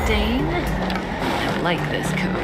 stain. I like this coat.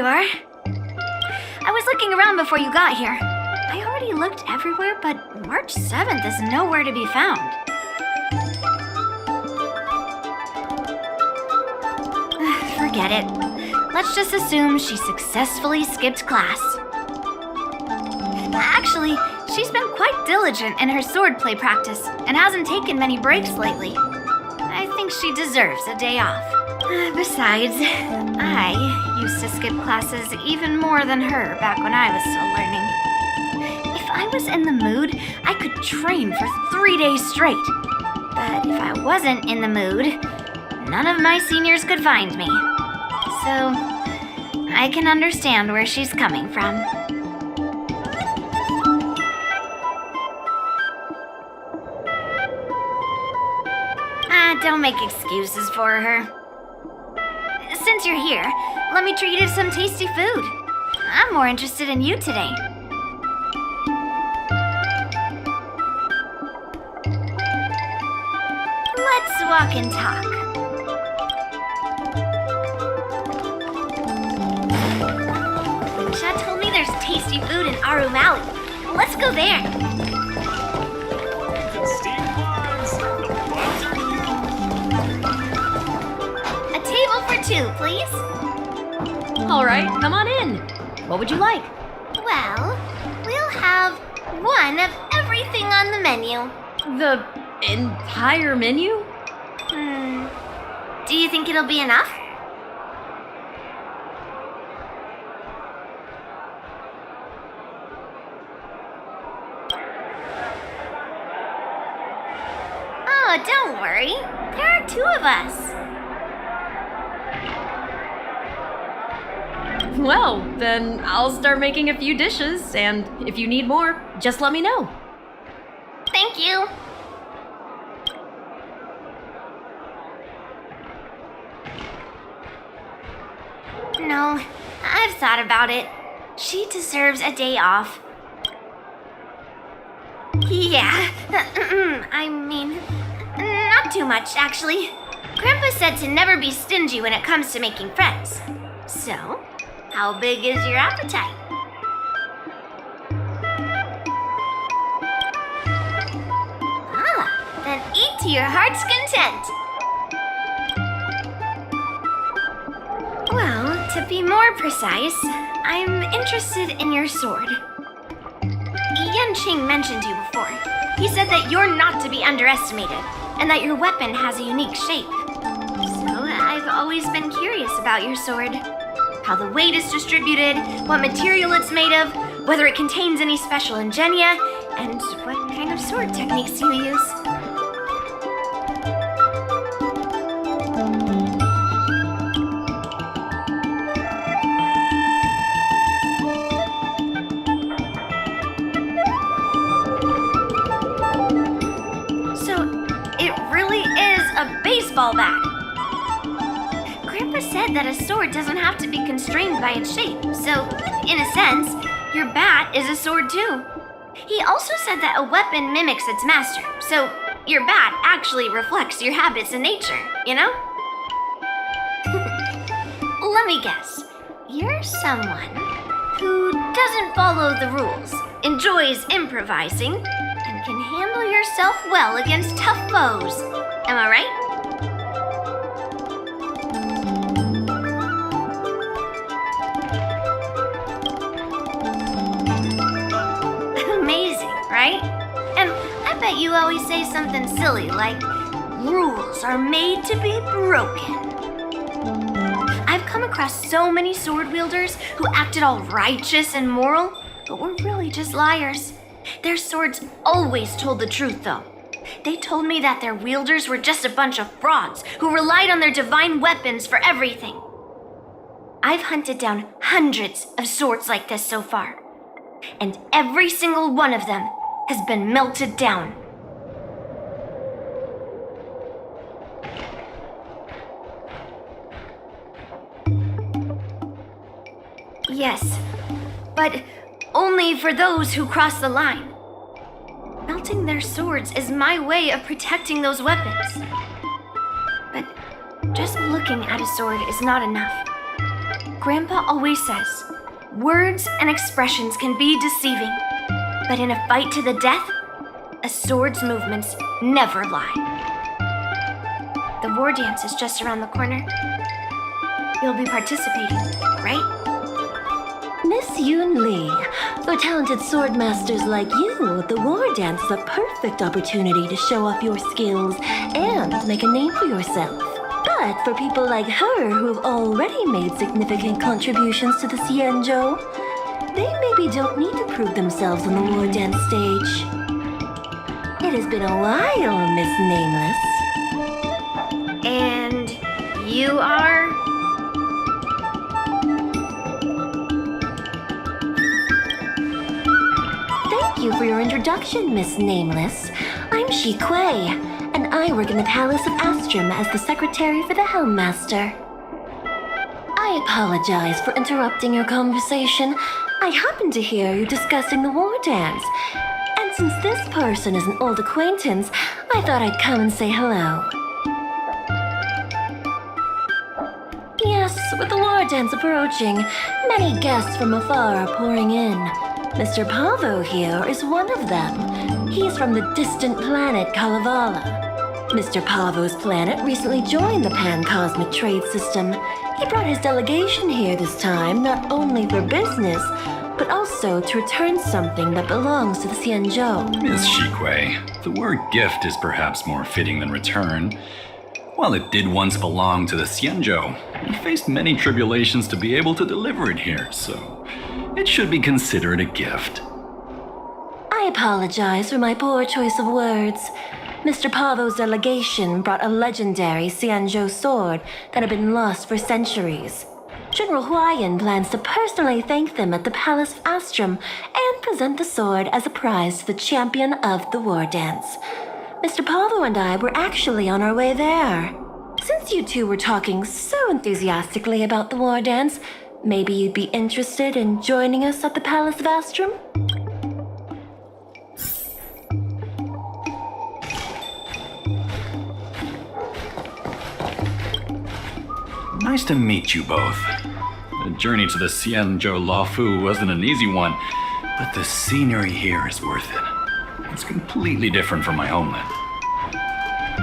are. I was looking around before you got here. I already looked everywhere, but March 7th is nowhere to be found. Forget it. Let's just assume she successfully skipped class. Actually, she's been quite diligent in her swordplay practice and hasn't taken many breaks lately. I think she deserves a day off. Besides, I used to skip classes even more than her back when I was still learning. If I was in the mood, I could train for 3 days straight. But if I wasn't in the mood, none of my seniors could find me. So, I can understand where she's coming from. Don't make excuses for her. Since you're here, let me treat you to some tasty food. I'm more interested in you today. Let's walk and talk. Sha told me there's tasty food in Aru Valley. Let's go there. Steam buns! The buns are A table for two, please. All right, come on in. What would you like? Well, we'll have one of everything on the menu. The entire menu? Do you think it'll be enough? Oh, don't worry. There are two of us. Well, then I'll start making a few dishes, and if you need more, just let me know. Thank you. No, I've thought about it. She deserves a day off. Yeah, I mean, not too much, actually. Grandpa said to never be stingy when it comes to making friends. So, how big is your appetite? Then eat to your heart's content. Well, to be more precise, I'm interested in your sword. Yan Qing mentioned you before. He said that you're not to be underestimated, and that your weapon has a unique shape. So I've always been curious about your sword. How the weight is distributed, what material it's made of, whether it contains any special ingenia, and what kind of sword techniques you use. Baseball bat. Grandpa said that a sword doesn't have to be constrained by its shape, so, in a sense, your bat is a sword too. He also said that a weapon mimics its master, so your bat actually reflects your habits and nature, you know? Let me guess. You're someone who doesn't follow the rules, enjoys improvising, and can handle yourself well against tough foes. Am I right? Amazing, right? And I bet you always say something silly like, rules are made to be broken. I've come across so many sword wielders who acted all righteous and moral, but were really just liars. Their swords always told the truth, though. They told me that their wielders were just a bunch of frauds who relied on their divine weapons for everything. I've hunted down hundreds of swords like this so far, and every single one of them has been melted down. Yes, but only for those who cross the line. Melting their swords is my way of protecting those weapons. But just looking at a sword is not enough. Grandpa always says, words and expressions can be deceiving, but in a fight to the death, a sword's movements never lie. The war dance is just around the corner. You'll be participating, right? Miss Yunli, for talented sword masters like you, the war dance is a perfect opportunity to show off your skills and make a name for yourself. But for people like her who've already made significant contributions to the Xianzhou, they maybe don't need to prove themselves on the war dance stage. It has been a while, Miss Nameless. And you are? Thank you for your introduction, Miss Nameless. I'm Shi Kuei, and I work in the Palace of Astrum as the secretary for the Helmmaster. I apologize for interrupting your conversation. I happened to hear you discussing the war dance, and since this person is an old acquaintance, I thought I'd come and say hello. Yes, with the war dance approaching, many guests from afar are pouring in. Mr. Pavo here is one of them. He's from the distant planet Kalevala. Mr. Pavo's planet recently joined the Pan-Cosmic Trade System. He brought his delegation here this time not only for business, but also to return something that belongs to the Xianzhou. Miss Shikui, the word gift is perhaps more fitting than return. While it did once belong to the Xianzhou, we faced many tribulations to be able to deliver it here, so it should be considered a gift. I apologize for my poor choice of words. Mr. Pavo's delegation brought a legendary Xianzhou sword that had been lost for centuries. General Huayan plans to personally thank them at the Palace of Astrum and present the sword as a prize to the champion of the war dance. Mr. Pavo and I were actually on our way there. Since you two were talking so enthusiastically about the war dance, maybe you'd be interested in joining us at the Palace of Astrum? Nice to meet you both. The journey to the Xianzhou Laofu wasn't an easy one, but the scenery here is worth it. It's completely different from my homeland.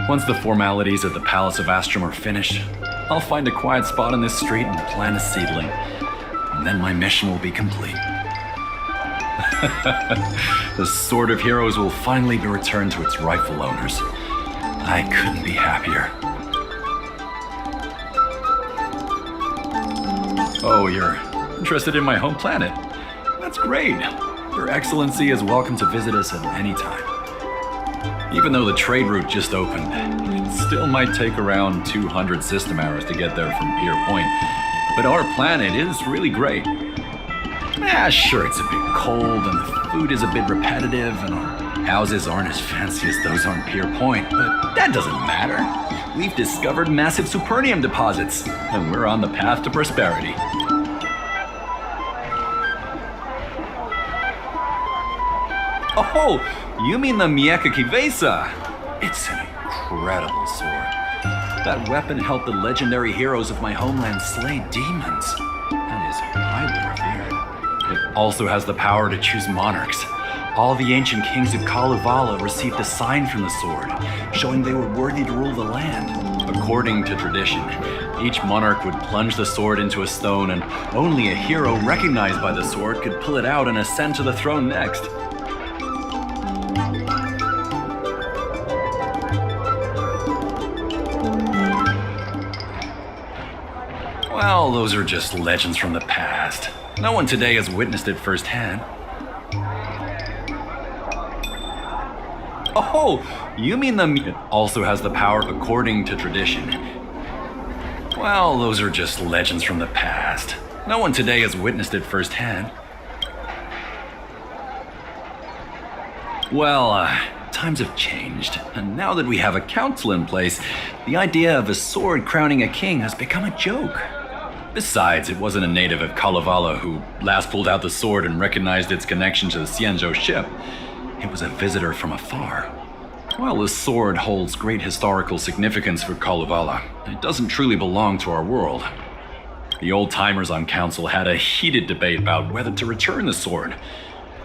Once the formalities at the Palace of Astrum are finished, I'll find a quiet spot in this street and plant a seedling. And then my mission will be complete. The Sword of Heroes will finally be returned to its rightful owners. I couldn't be happier. Oh, you're interested in my home planet? That's great. Your Excellency is welcome to visit us at any time. Even though the trade route just opened, it still might take around 200 system hours to get there from Pier Point. But our planet is really great. Yeah, sure, it's a bit cold and the food is a bit repetitive and our houses aren't as fancy as those on Pier Point, but that doesn't matter. We've discovered massive supernium deposits and we're on the path to prosperity. Oh, you mean the Mieka Kivesa? It's an incredible sword. That weapon helped the legendary heroes of my homeland slay demons. That is highly revered. It also has the power to choose monarchs. All the ancient kings of Kalevala received a sign from the sword, showing they were worthy to rule the land. According to tradition, each monarch would plunge the sword into a stone, and only a hero recognized by the sword could pull it out and ascend to the throne next. Well, those are just legends from the past. No one today has witnessed it firsthand. Oh, you mean it also has the power according to tradition. Well, those are just legends from the past. No one today has witnessed it firsthand. Well, times have changed, and now that we have a council in place, the idea of a sword crowning a king has become a joke. Besides, it wasn't a native of Kalevala who last pulled out the sword and recognized its connection to the Xianzhou ship. It was a visitor from afar. While the sword holds great historical significance for Kalevala, it doesn't truly belong to our world. The old-timers on council had a heated debate about whether to return the sword.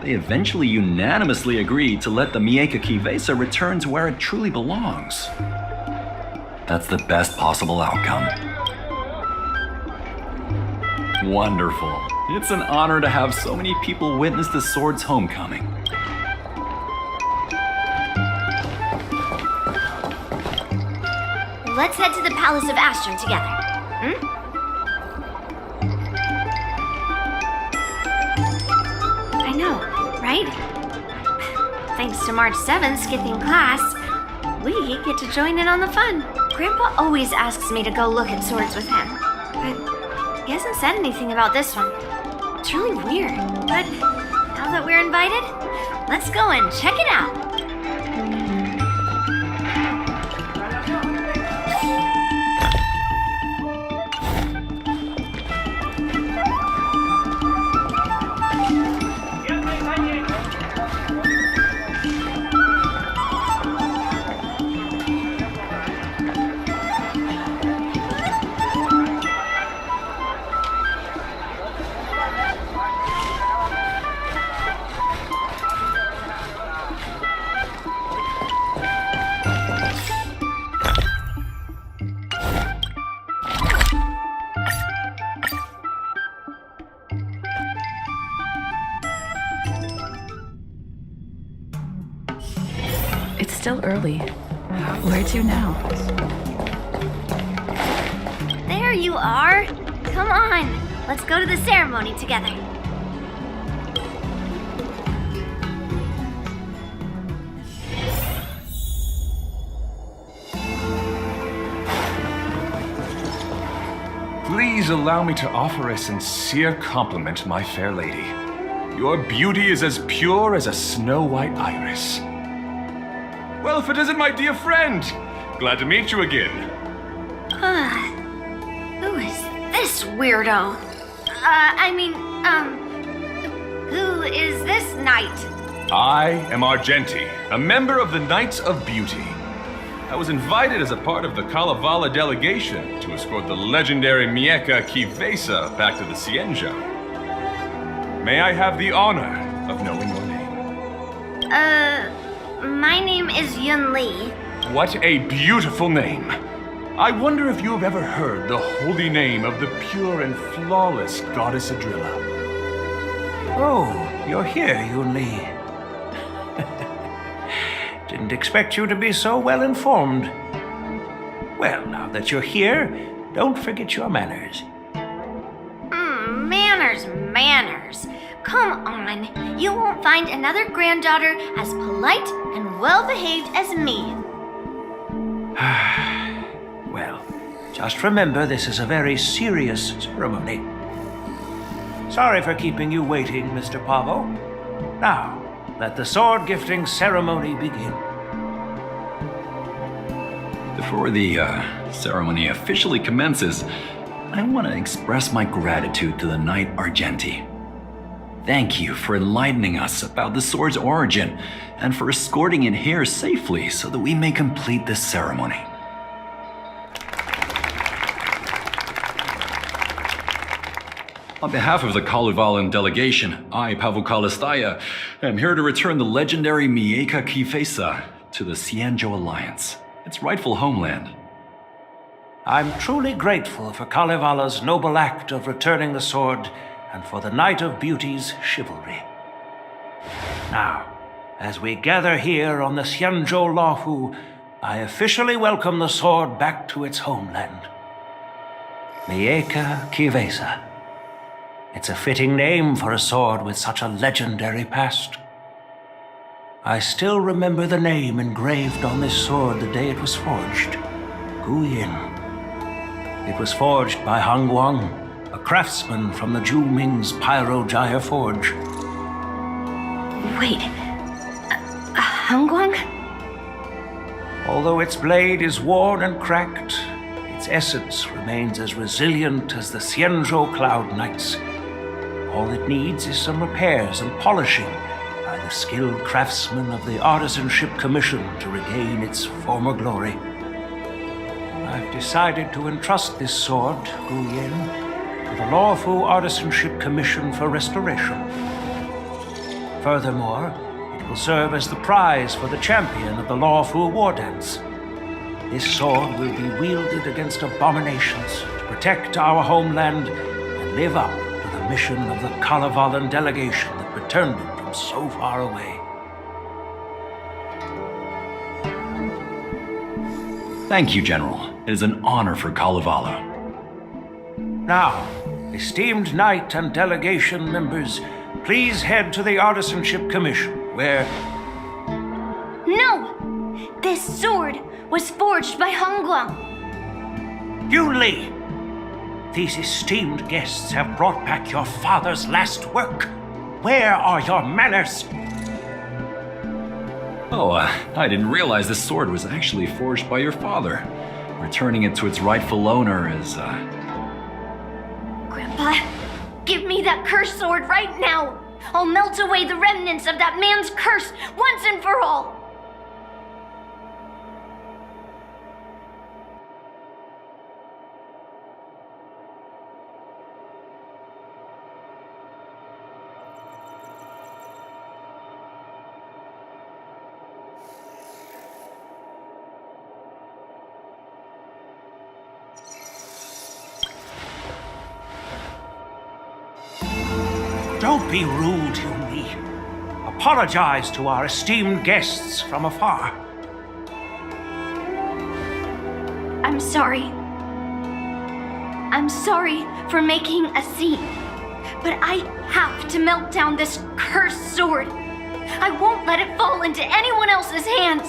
They eventually unanimously agreed to let the Mieka Kivesa return to where it truly belongs. That's the best possible outcome. Wonderful. It's an honor to have so many people witness the sword's homecoming. Let's head to the Palace of Astron together. I know, right? Thanks to March 7th skipping class, we get to join in on the fun. Grandpa always asks me to go look at swords with him, but he hasn't said anything about this one. It's really weird, but now that we're invited, let's go and check it out. It's still early. Where to now? There you are. Come on, let's go to the ceremony together. Please allow me to offer a sincere compliment, my fair lady. Your beauty is as pure as a snow-white iris. Well, if it isn't my dear friend, glad to meet you again. Who is this weirdo? Who is this knight? I am Argenti, a member of the Knights of Beauty. I was invited as a part of the Kalevala delegation to escort the legendary Mieka Kivesa back to the Cienjo. May I have the honor of knowing your name? My name is Yunli. What a beautiful name. I wonder if you have ever heard the holy name of the pure and flawless goddess Adrilla. Oh, you're here, Yunli. Didn't expect you to be so well informed. Well, now that you're here, don't forget your manners. Manners. Come on. You won't find another granddaughter as polite and well-behaved as me. Well, just remember this is a very serious ceremony. Sorry for keeping you waiting, Mr. Pavo. Now, let the sword gifting ceremony begin. Before the ceremony officially commences, I want to express my gratitude to the Knight Argenti. Thank you for enlightening us about the sword's origin and for escorting it here safely so that we may complete this ceremony. On behalf of the Kalevalan delegation, I, Pavel Kalistaya, am here to return the legendary Mieka Kivesa to the Cienjo Alliance, its rightful homeland. I'm truly grateful for Kalevala's noble act of returning the sword and for the Knight of Beauty's chivalry. Now, as we gather here on the Cienjo Lahu, I officially welcome the sword back to its homeland. Mieka Kivesa. It's a fitting name for a sword with such a legendary past. I still remember the name engraved on this sword the day it was forged. Guyin. It was forged by Han Guang, a craftsman from the Zhu Ming's Pyro-Jaya Forge. Wait, Hangguang? Although its blade is worn and cracked, its essence remains as resilient as the Cienjo Cloud Knights. All it needs is some repairs and polishing by the skilled craftsmen of the Artisanship Commission to regain its former glory. I've decided to entrust this sword, Guyin, to the Lawful Artisanship Commission for Restoration. Furthermore, it will serve as the prize for the champion of the Lawful War Dance. This sword will be wielded against abominations to protect our homeland and live up to the mission of the Kalevalan delegation that returned it from so far away. Thank you, General. It is an honor for Kalevala. Now, esteemed knight and delegation members, please head to the Artisanship Commission, where... No! This sword was forged by Hongguang. Yunli! These esteemed guests have brought back your father's last work. Where are your manners? Oh, I didn't realize this sword was actually forged by your father. Returning it to its rightful owner is, Grandpa, give me that cursed sword right now! I'll melt away the remnants of that man's curse once and for all! Don't be rude, Yunli. Apologize to our esteemed guests from afar. I'm sorry. I'm sorry for making a scene. But I have to melt down this cursed sword. I won't let it fall into anyone else's hands.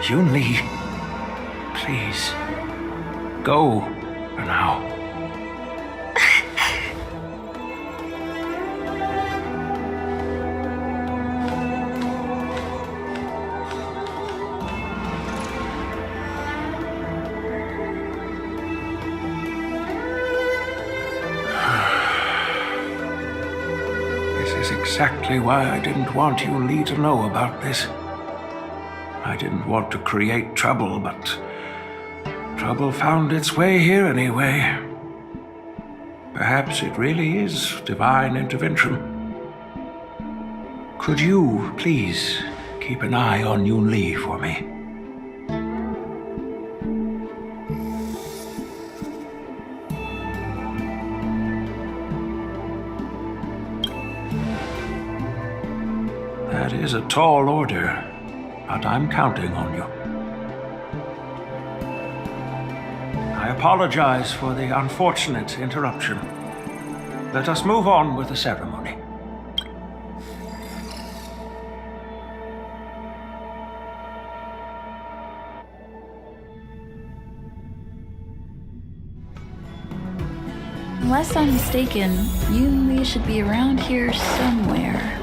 Yunli, please, go for now. This is exactly why I didn't want Yunli to know about this. I didn't want to create trouble, but trouble found its way here anyway. Perhaps it really is divine intervention. Could you, please, keep an eye on Yunli for me? That is a tall order, but I'm counting on you. I apologize for the unfortunate interruption. Let us move on with the ceremony. Unless I'm mistaken, Yunli should be around here somewhere.